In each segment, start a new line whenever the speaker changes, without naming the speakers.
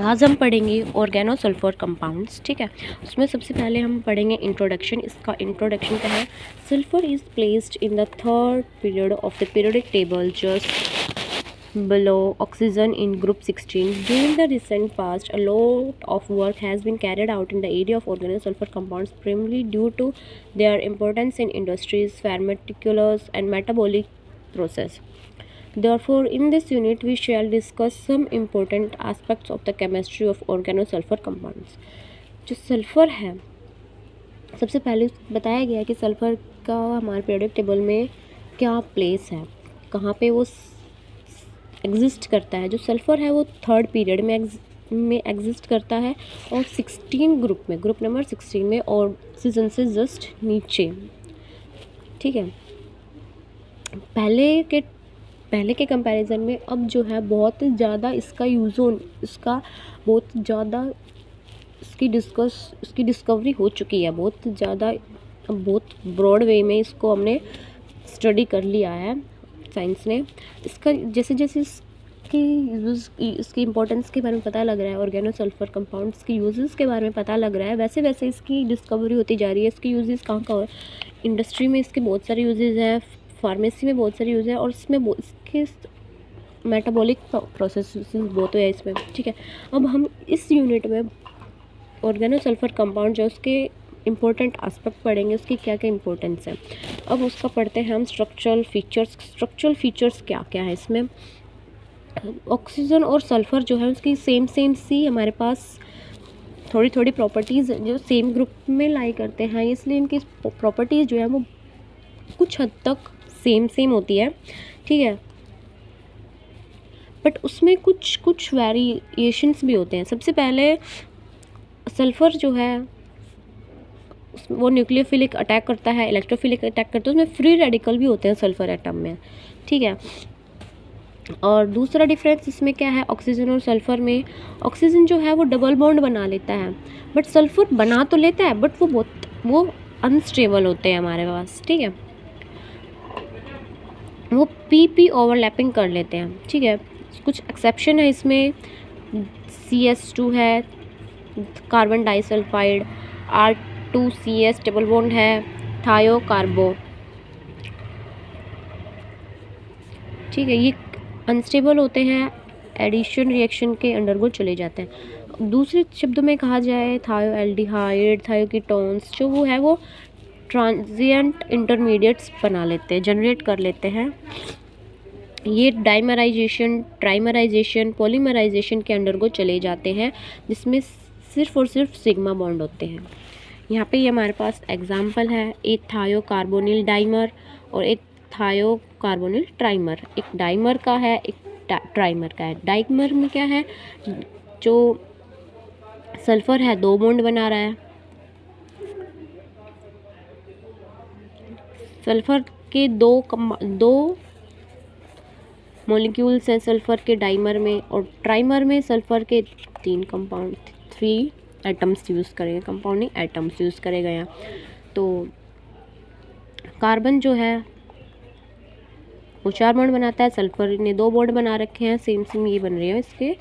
आज हम पढ़ेंगे ऑर्गेनोसल्फर कंपाउंड्स। ठीक है, उसमें सबसे पहले हम पढ़ेंगे इंट्रोडक्शन। इसका इंट्रोडक्शन क्या है? Sulphur is placed in the third period of the periodic table just below oxygen in group 16. During the recent past, a lot of work has been carried out in the area of organosulfur compounds, primarily due to their importance in industries, pharmaceuticals, and metabolic process. Therefore, in this unit, we shall discuss some important aspects of the chemistry of organosulfur compounds. जो sulphur है, सबसे पहले बताया गया कि sulphur का हमारे periodic table में क्या प्लेस है, कहाँ पे वो एग्जिस्ट करता है। जो सल्फ़र है वो थर्ड पीरियड में एग्जिस्ट करता है और 16 ग्रुप में, ग्रुप नंबर 16 में, और ऑक्सीजन से जस्ट नीचे। ठीक है, पहले के कंपैरिजन में अब जो है बहुत ज़्यादा इसका इसका बहुत ज़्यादा इसकी डिस्कवरी हो चुकी है। बहुत ज़्यादा, बहुत ब्रॉड वे में इसको हमने स्टडी कर लिया है साइंस ने। इसका जैसे जैसे इसकी इम्पोर्टेंस के बारे में पता लग रहा है, ऑर्गेनोसल्फर कंपाउंड्स की यूजेस के बारे में पता लग रहा है, वैसे वैसे इसकी डिस्कवरी होती जा रही है। इसके यूजेस कहाँ कहाँ? इंडस्ट्री में इसके बहुत सारे यूजेस हैं, फार्मेसी में बहुत सारे यूज़ हैं, और इसमें इसके मेटाबॉलिक प्रोसेस बहुत है इसमें। ठीक है, अब हम इस यूनिट में ऑर्गेनोसल्फर कंपाउंड जो उसके इम्पोर्टेंट एस्पेक्ट पढ़ेंगे, उसकी क्या क्या इंपॉर्टेंस है। अब उसका पढ़ते हैं हम स्ट्रक्चरल फीचर्स। स्ट्रक्चरल फीचर्स क्या क्या है इसमें? ऑक्सीजन और सल्फ़र जो है उसकी सेम सी हमारे पास थोड़ी थोड़ी प्रॉपर्टीज़ जो सेम ग्रुप में लाई करते हैं, इसलिए इनकी प्रॉपर्टीज़ जो है वो कुछ हद तक सेम होती है। ठीक है, बट उसमें कुछ वेरिएशंस भी होते हैं। सबसे पहले सल्फ़र जो है वो न्यूक्लियोफिलिक अटैक करता है, इलेक्ट्रोफिलिक अटैक करता है, उसमें फ्री रेडिकल भी होते हैं सल्फ़र एटम में। ठीक है, और दूसरा डिफरेंस इसमें क्या है? ऑक्सीजन और सल्फ़र में ऑक्सीजन जो है वो डबल बॉन्ड बना लेता है, बट सल्फ़र बना तो लेता है बट वो अनस्टेबल होते हैं हमारे पास। ठीक है, वो पी ओवरलैपिंग कर लेते हैं। ठीक है, कुछ एक्सेप्शन है इसमें, CS2 है, carbon disulphide, R2CS double bond है, थायोकार्बो। ठीक है, ये अनस्टेबल होते हैं, एडिशन रिएक्शन के अंडरगो चले जाते हैं। दूसरे शब्दों में कहा जाए थायोएल्डिहाइड, थायोकीटोन्स जो वो है वो ट्रांजिएंट इंटरमीडिएट्स बना लेते हैं, जनरेट कर लेते हैं। ये डाइमराइजेशन, ट्राइमराइजेशन, पॉलीमराइजेशन के अंडरगो चले जाते हैं, जिसमें सिर्फ और सिर्फ सिग्मा बॉन्ड होते हैं। यहाँ पे ये हमारे पास एग्जाम्पल है, एक थायोकार्बोनिल डाइमर और एक थायोकार्बोनिल ट्राइमर। एक डाइमर का है, एक ट्राइमर का है। डाइमर में क्या है? जो सल्फ़र है 2 बॉन्ड बना रहा है, सल्फ़र के दो मॉलिक्यूल्स हैं सल्फ़र के डाइमर में, और ट्राइमर में सल्फ़र के 3 एटम्स यूज़ करेंगे, कंपाउंडिंग एटम्स यूज़ करेगा यहाँ। तो कार्बन जो है वो 4 बॉन्ड बनाता है, सल्फ़र ने 2 बॉन्ड बना रखे हैं, सेम ये बन रही है, इसके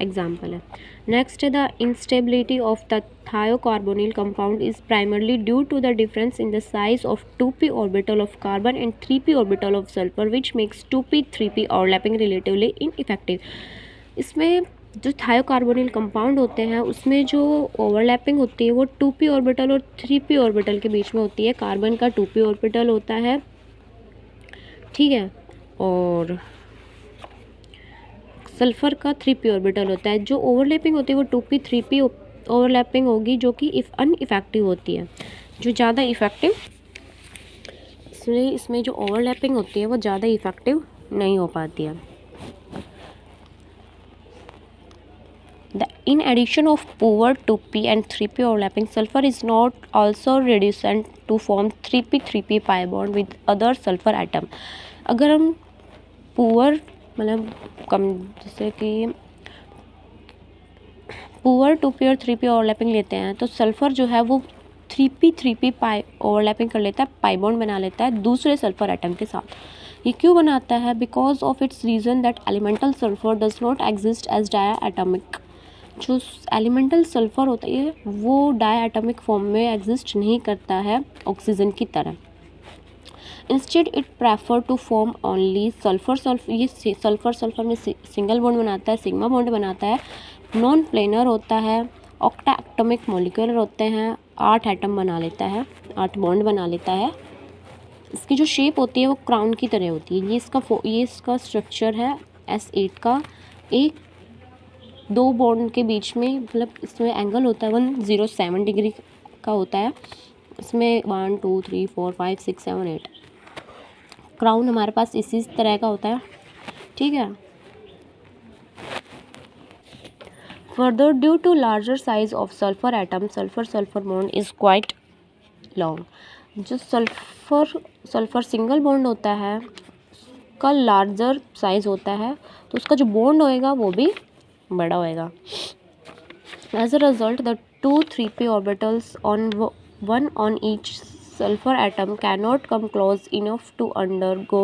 एग्जाम्पल है। Next, the instability of the thiocarbonyl compound is primarily due to the difference in the size of 2p orbital of carbon and 3p orbital of sulfur, which makes 2p 3p overlapping relatively ineffective. इसमें जो थायोकार्बोनिल compound होते हैं उसमें जो overlapping होती है वो 2p orbital और 3p ऑर्बिटल के बीच में होती है। कार्बन का 2p ऑर्बिटल होता है, ठीक है, और सल्फ़र का 3p ऑर्बिटल होता है। जो ओवरलैपिंग होती है वो 2p 3p ओवरलैपिंग होगी, जो कि अनइफेक्टिव होती है। जो ज़्यादा इफ़ेक्टिव, इसलिए इसमें जो ओवरलैपिंग होती है वो ज़्यादा इफ़ेक्टिव नहीं हो पाती है। In addition of poor 2p and 3p overlapping, sulfur is not also reduced to form 3p 3p pi bond with other sulfur atom. अगर हम पुअर मतलब कम, जैसे कि पुअर 2p और 3p ओवरलैपिंग लेते हैं तो सल्फ़र जो है वो 3p 3p पाई ओवरलैपिंग कर लेता है, पाई बॉन्ड बना लेता है दूसरे सल्फ़र एटम के साथ। ये क्यों बनाता है? Because of its reason that elemental sulphur does not exist as diatomic. जो एलिमेंटल सल्फर होता है वो डायटोमिक फॉर्म में एग्जिस्ट नहीं करता है ऑक्सीजन की तरह। Instead it prefer to form only sulphur. ये सल्फर में सिंगल बॉन्ड बनाता है, सिग्मा बॉन्ड बनाता है, नॉन प्लेनर होता है, ऑक्टा एटॉमिक मॉलिक्यूलर होते हैं, 8 एटम बना लेता है, 8 बॉन्ड बना लेता है। इसकी जो शेप होती है वो क्राउन की तरह होती है। ये इसका स्ट्रक्चर है S8 का। एक 2 बॉन्ड के बीच में मतलब इसमें एंगल होता है 107 डिग्री का होता है। इसमें 1 2 3 4 5 6 7 8 क्राउन हमारे पास इसी तरह का होता है, ठीक है। Further due to larger size of sulphur atom sulphur bond is quite long. जो सल्फर सिंगल बॉन्ड होता है का लार्जर साइज होता है तो उसका जो बॉन्ड होएगा वो भी बड़ा होएगा। As a result the 2 3p orbitals on one on each sulfur atom cannot come close enough to undergo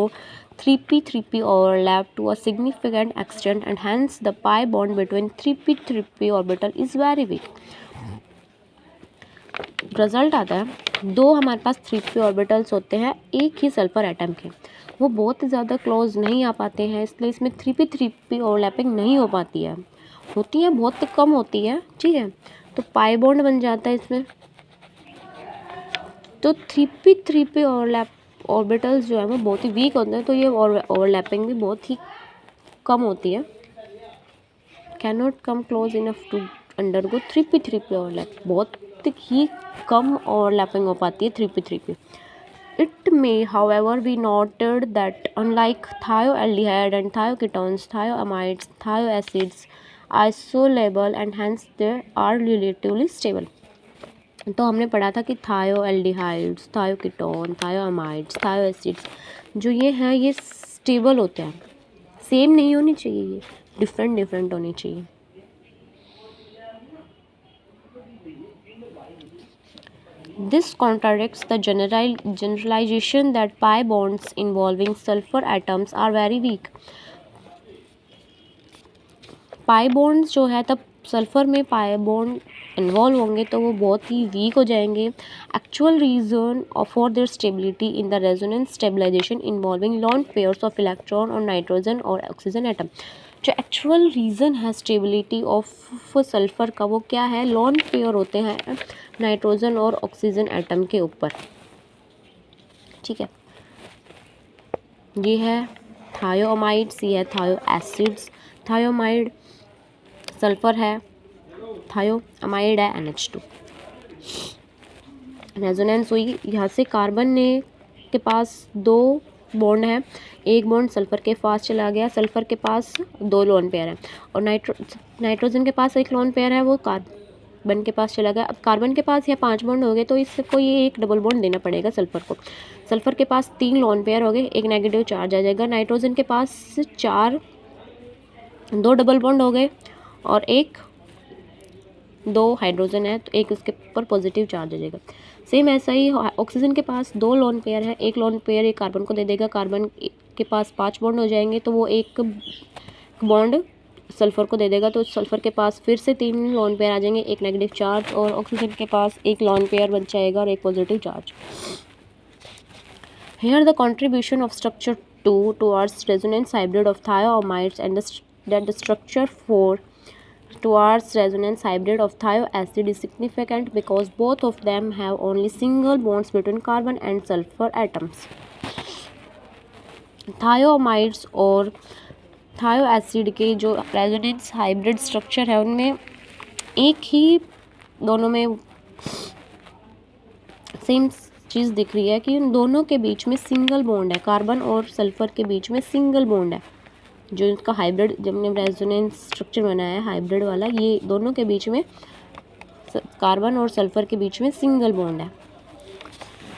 3p overlap to a significant extent and hence the pi bond between 3p orbital is very weak। Result आता है 2 हमारे पास 3p orbitals होते हैं एक ही sulphur atom के, वो बहुत ज़्यादा क्लोज नहीं आ पाते हैं, इसलिए इसमें 3p ओवरलैपिंग नहीं हो पाती है, होती है बहुत कम होती है, ठीक है। तो पाई बॉन्ड बन जाता है इसमें। तो 3p ऑर्बिटल्स जो है वो बहुत ही वीक होते हैं, तो ये ओवरलैपिंग भी बहुत ही कम होती है। Can not come close enough to undergo 3p overlap, बहुत ही कम ओवरलैपिंग हो पाती है 3p। It may however be noted that unlike thioaldehyde and thioketones, thioamides, thioacids isolable and hence they are relatively stable। तो हमने पढ़ा था कि थायोएल्डिहाइड्स, थायोकीटोन, थायोअमाइड्स, थायोएसिड्स जो ये हैं ये स्टेबल होते हैं, सेम नहीं होनी चाहिए, ये डिफरेंट होनी चाहिए। This contradicts the generalization that pi bonds involving sulfur atoms are very weak। Pi bonds जो है तब सल्फर में पाई बॉन्ड इन्वॉल्व होंगे तो वो बहुत ही वीक हो जाएंगे। Actual reason for their stability in the resonance stabilisation involving lone pairs of electron और नाइट्रोजन और ऑक्सीजन एटम। जो एक्चुअल रीज़न है स्टेबिलिटी ऑफ सल्फर का वो क्या है? लॉन पेयर होते हैं नाइट्रोजन और ऑक्सीजन एटम के ऊपर, ठीक है। ये है थायोअमाइड्स, ये है थायोएसिड्स। थायोअमाइड सल्फर है, थायोअमाइड है NH2। रेजोनेंस हुई, यहाँ से कार्बन ने के पास 2 बॉन्ड है, एक बॉन्ड सल्फर के पास चला गया, सल्फर के पास 2 लोन पेयर है और नाइट्रोजन के पास 1 लोन पेयर है, वो कार्बन के पास चला गया। अब कार्बन के पास यहाँ 5 बॉन्ड हो गए तो इसको ये एक डबल बॉन्ड देना पड़ेगा सल्फर को। सल्फर के पास 3 लोन पेयर हो गए, एक नेगेटिव चार्ज आ जाएगा। नाइट्रोजन के पास 2 डबल बॉन्ड हो गए और 2 हाइड्रोजन है तो एक उसके ऊपर पॉजिटिव चार्ज आ जाएगा। सेम ऐसा ही ऑक्सीजन के पास 2 लोन पेयर है, एक लोन पेयर एक कार्बन को दे देगा, कार्बन के पास 5 बॉन्ड हो जाएंगे तो वो एक बॉन्ड सल्फर को दे देगा, तो सल्फर के पास फिर से 3 लोन पेयर आ जाएंगे, एक नेगेटिव चार्ज, और ऑक्सीजन के पास एक लोन पेयर बन जाएगा और एक positive charge. Here the contribution of structure 2 towards resonance hybrid of thioamides and the structure 4 towards resonance hybrid of thioacid is significant because both of them have only single bonds between carbon and sulfur atoms। थायोअमाइड्स और थायोएसिड के जो resonance hybrid structure है उनमें एक ही, दोनों में same चीज़ दिख रही है कि उन दोनों के बीच में सिंगल बॉन्ड है, कार्बन और सल्फर के बीच में सिंगल बॉन्ड है। जो इसका हाइब्रिड जब हमने रेजोनेंस स्ट्रक्चर बनाया है हाइब्रिड वाला, ये दोनों के बीच में कार्बन और सल्फर के बीच में सिंगल बॉन्ड है।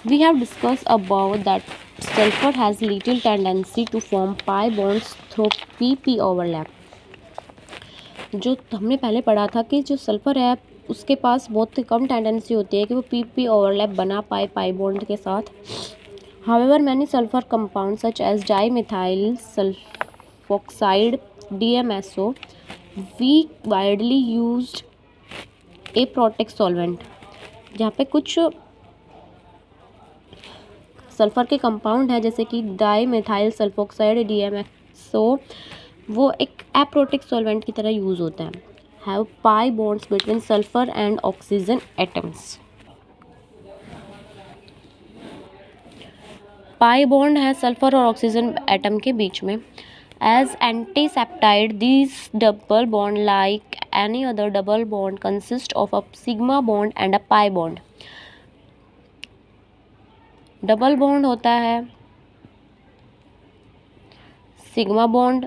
We have discuss about that sulphur has little tendency to form pi bonds through PP overlap. जो हमने पहले पढ़ा था कि जो सल्फर है उसके पास बहुत ही कम टेंडेंसी होती है कि वो PP ओवरलैप बना पाए पाई बॉन्ड के साथ, However, many sulfur compounds such as dimethyl sulfoxide DMSO we widely used aprotic solvent, जहाँ पे कुछ सल्फ़र के कंपाउंड है जैसे कि डाईमेथाइल सल्फोक्साइड DMSO, वो एक एप्रोटिक सॉल्वेंट की तरह यूज़ होता है। Have pi bonds between sulphur and oxygen atoms. Pi bond है सल्फर और ऑक्सीजन एटम के बीच में। As anticipated this double bond like any other double bond consist of a sigma bond and a pi bond. Double bond होता है sigma bond.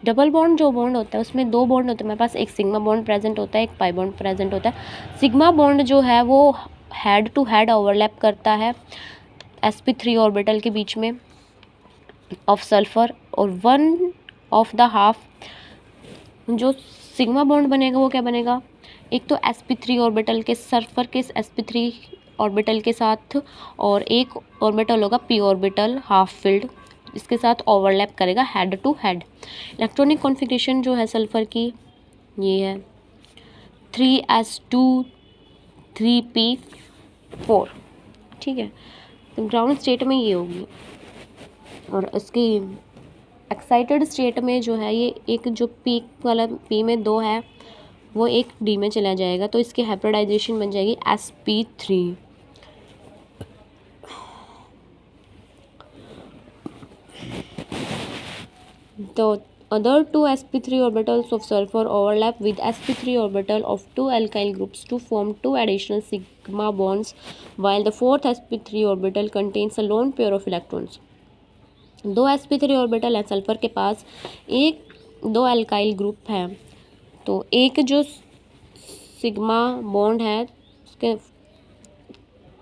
Double bond जो bond होता है उसमें दो बॉन्ड होते हैं, मेरे पास एक सिग्मा बॉन्ड प्रेजेंट होता है, एक पाई बॉन्ड प्रेजेंट होता है। सिग्मा बॉन्ड जो है वो हेड टू हेड ओवरलैप करता है sp3 ऑर्बिटल के बीच में ऑफ सल्फर, और वन ऑफ द हाफ जो सिग्मा बॉन्ड बनेगा वो क्या बनेगा, एक तो sp3 ऑर्बिटल के सल्फर के sp3 ऑर्बिटल के साथ, और एक ऑर्बिटल होगा p ऑर्बिटल हाफ फिल्ड, इसके साथ ओवरलैप करेगा head to head. Electronic configuration जो है सल्फर की ये है 3s2 3p4, ठीक है। तो ग्राउंड स्टेट में ये होगी, और इसकी एक्साइटेड स्टेट में जो है ये एक जो पी वाला पी में 2 है वो एक डी में चला जाएगा, तो इसकी हाइब्रिडाइजेशन बन जाएगी sp3। तो other two sp3 orbitals of sulfur overlap with sp3 orbital of two alkyl groups to form two additional sigma bonds, while the fourth sp3 orbital contains a lone pair of electrons। दो sp3 orbital है sulphur के पास, एक दो alkyl group है, तो एक जो sigma bond है उसके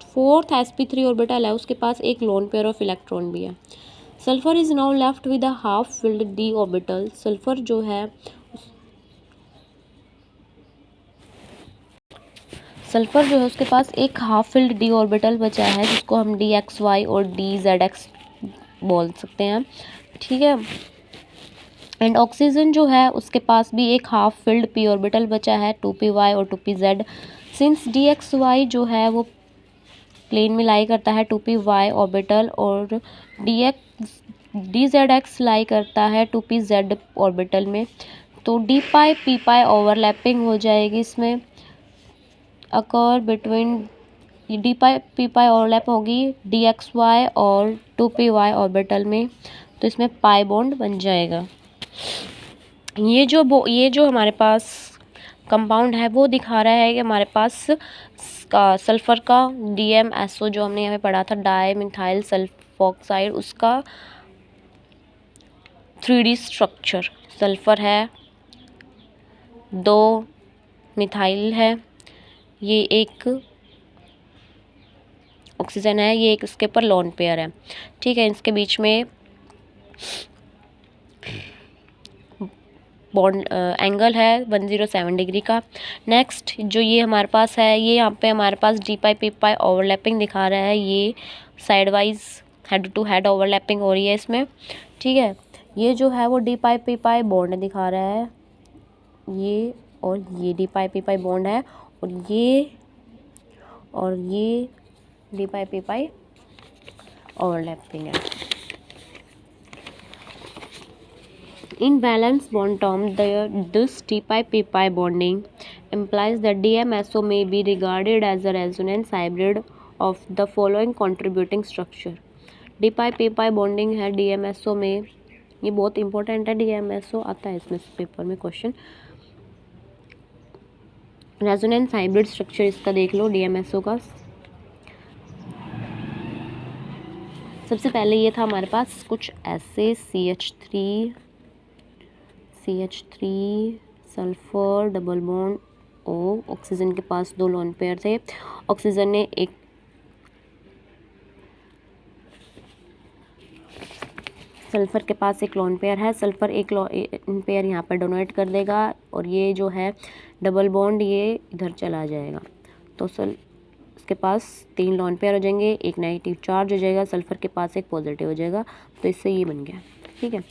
फोर्थ sp3 ऑर्बिटल है उसके पास एक लोन पेयर ऑफ इलेक्ट्रॉन भी है। Sulphur is now left with a half filled D orbital. Sulphur जो है उसके पास एक हाफ फिल्ड डी ऑर्बिटल बचा है जिसको हम dxy और dzx बोल सकते हैं, ठीक है। एंड ऑक्सीजन जो है उसके पास भी एक हाफ फिल्ड p ऑर्बिटल बचा है 2py और 2pz। सिंस dxy जो है वो प्लेन में लाई करता है 2py ऑर्बिटल, और dzx लाई करता है 2pz ऑर्बिटल में, तो d पाई p पाई ओवरलैपिंग हो जाएगी इसमें अकर बिटवीन d पाई p पाई ओवरलैप होगी dxy और 2py ऑर्बिटल में, तो इसमें पाई बॉन्ड बन जाएगा। ये जो हमारे पास कंपाउंड है वो दिखा रहा है कि हमारे पास का सल्फ़र का DMSO जो हमने यहाँ पे पढ़ा था डाईमिथाइल सल्फोक्साइड, उसका 3D स्ट्रक्चर। सल्फ़र है, 2 मिथाइल है, ये एक ऑक्सीजन है, ये एक इसके ऊपर लोन पेयर है, ठीक है। इसके बीच में बॉन्ड एंगल है 107 डिग्री का। नेक्स्ट जो ये हमारे पास है, ये यहाँ पे हमारे पास d pi p pi overlapping दिखा रहा है, ये side wise head to head overlapping हो रही है इसमें, ठीक है। ये जो है वो D pi p pi bond दिखा रहा है, ये और ये डी पाई पी पाई बॉन्ड है, और ये D pi p pi overlapping है। In valence bond term, this d-pi-p-pi bonding implies that DMSO may be regarded as a resonance hybrid of the following contributing structure। d-pi-p-pi bonding है DMSO में, ये बहुत important है, DMSO आता है इसमें paper में क्वेश्चन। रेजोनेंस हाइब्रिड स्ट्रक्चर इसका देख लो DMSO का। सबसे पहले ये था हमारे पास कुछ ऐसे CH3 sulphur double bond O, oxygen के पास 2 लोन पेयर थे, ऑक्सीजन ने एक सल्फर के पास एक लोन पेयर है, सल्फर एक पेयर यहाँ पर डोनेट कर देगा, और ये जो है डबल बॉन्ड ये इधर चला जाएगा, तो उसके पास 3 लॉन पेयर हो जाएंगे, एक नेगेटिव चार्ज हो जाएगा, सल्फ़र के पास एक पॉजिटिव हो जाएगा। तो इससे ये बन गया। ठीक है,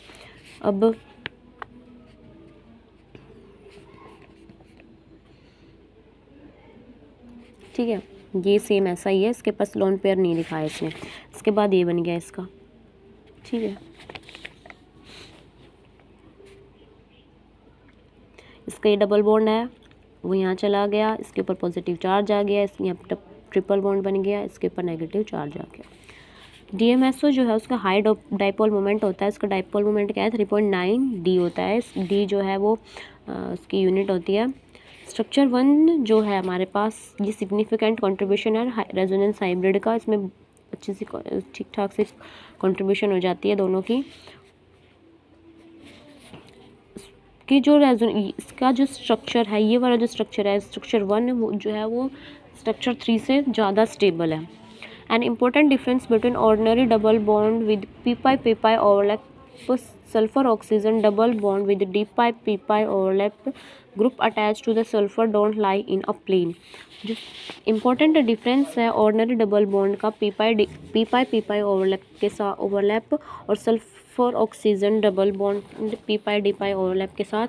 अब ठीक है, ये सेम ऐसा ही है, इसके पास लोन पेयर नहीं लिखा है इसने। इसके बाद ये बन गया इसका। ठीक है, इसका ये डबल बॉन्ड है, वो यहाँ चला गया, इसके ऊपर पॉजिटिव चार्ज आ गया, इस यहाँ पर ट्रिपल बॉन्ड बन गया, इसके ऊपर नेगेटिव चार्ज आ गया। DMSO जो है उसका हाई डाइपोल मोमेंट होता है, इसका डाइपोल मोमेंट क्या है 3.9 D होता है। D जो है वो उसकी यूनिट होती है। स्ट्रक्चर 1 जो है हमारे पास, ये सिग्निफिकेंट कंट्रीब्यूशन है रेजोनेंस हाइब्रिड का, इसमें अच्छी सी ठीक ठाक से कंट्रीब्यूशन हो जाती है दोनों की। कि जो इसका जो स्ट्रक्चर है, ये वाला जो स्ट्रक्चर है, स्ट्रक्चर 1 वो जो है वो स्ट्रक्चर 3 से ज़्यादा स्टेबल है। An important difference between ordinary double bond with p-pi overlap sulphur oxygen double bond with d-pi overlap group attach to the sulphur don't lie in a plane. जो important difference है ordinary double bond का p-pi overlap के साथ overlap और sulphur oxygen double bond p-pi overlap के साथ,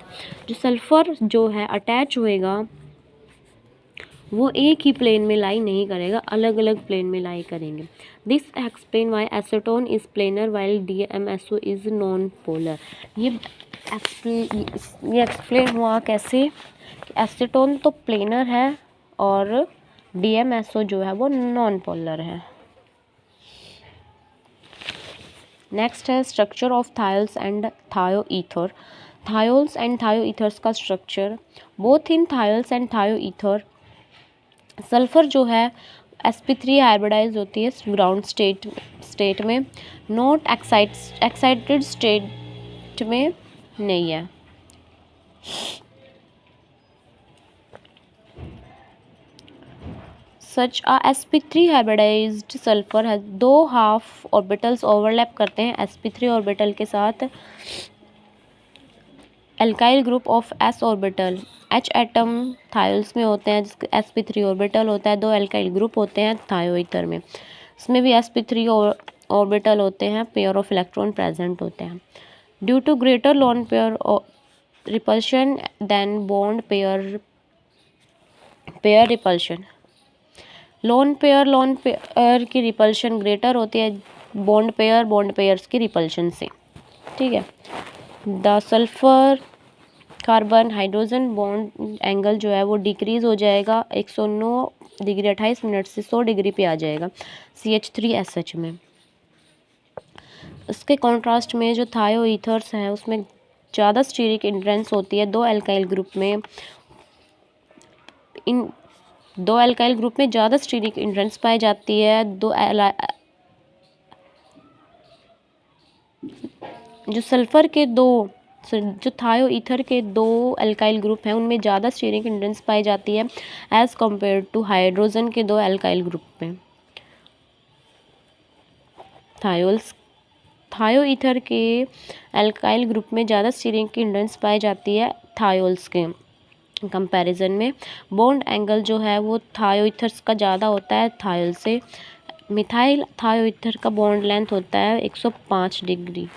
जो sulphur जो है अटैच होएगा वो एक ही प्लेन में लाई नहीं करेगा, अलग अलग प्लेन में लाई करेंगे। This explain why acetone is planar while DMSO is non polar. ये एक्सप्लेन हुआ कैसे, एसीटोन तो प्लेनर है और DMSO जो है वो नॉन पोलर है। नेक्स्ट है structure of thiols and thioether. Thiols and thioethers का structure, both in thiols and thioether sulphur जो है sp3 हाइब्रिडाइज होती है ग्राउंड स्टेट में, नॉट एक्साइटेड स्टेट में नहीं है। सच sp3 हाइब्रिडाइज्ड सल्फर है, 2 हाफ ऑर्बिटल्स ओवरलैप करते हैं sp3 ऑर्बिटल के साथ। Alkyl group of s orbital, H atom thiols में होते हैं जिसके sp3 ऑर्बिटल होता है, 2 एल्काइल ग्रुप होते हैं थायोईथर में, इसमें भी sp3 ऑर्बिटल होते हैं, पेयर ऑफ इलेक्ट्रॉन प्रेजेंट होते हैं। Due to greater lone pair repulsion than bond pair repulsion, lone pair की रिपल्शन ग्रेटर होती है बॉन्ड पेयर्स की रिपल्शन से। ठीक है, the sulphur carbon hydrogen bond angle जो है वो डिक्रीज हो जाएगा 109 डिग्री 28 मिनट से 100 डिग्री पे आ जाएगा CH3SH में। इसके कॉन्ट्रास्ट में जो थायोईथर्स हैं उसमें ज़्यादा स्टीरिक इंट्रेंस होती है, 2 एल्काइल ग्रुप में, इन 2 एल्काइल ग्रुप में ज़्यादा स्टीरिक इंट्रेंस पाई जाती है, जो सल्फर के जो थायोईथर के 2 एल्काइल ग्रुप हैं उनमें ज़्यादा स्टीरिक इंट्रेंस पाई जाती है एज़ कम्पेयर टू हाइड्रोजन के 2 एल्काइल ग्रुप में। थायोईथर के एल्काइल ग्रुप में ज़्यादा स्टीरिक इंट्रेंस पाई जाती है थायोल्स के कंपैरिजन में। बॉन्ड एंगल जो है वो थायोईथर्स का ज़्यादा होता है थायोल से। मिथाइल थायोईथर का बॉन्ड लेंथ होता है 105 डिग्री।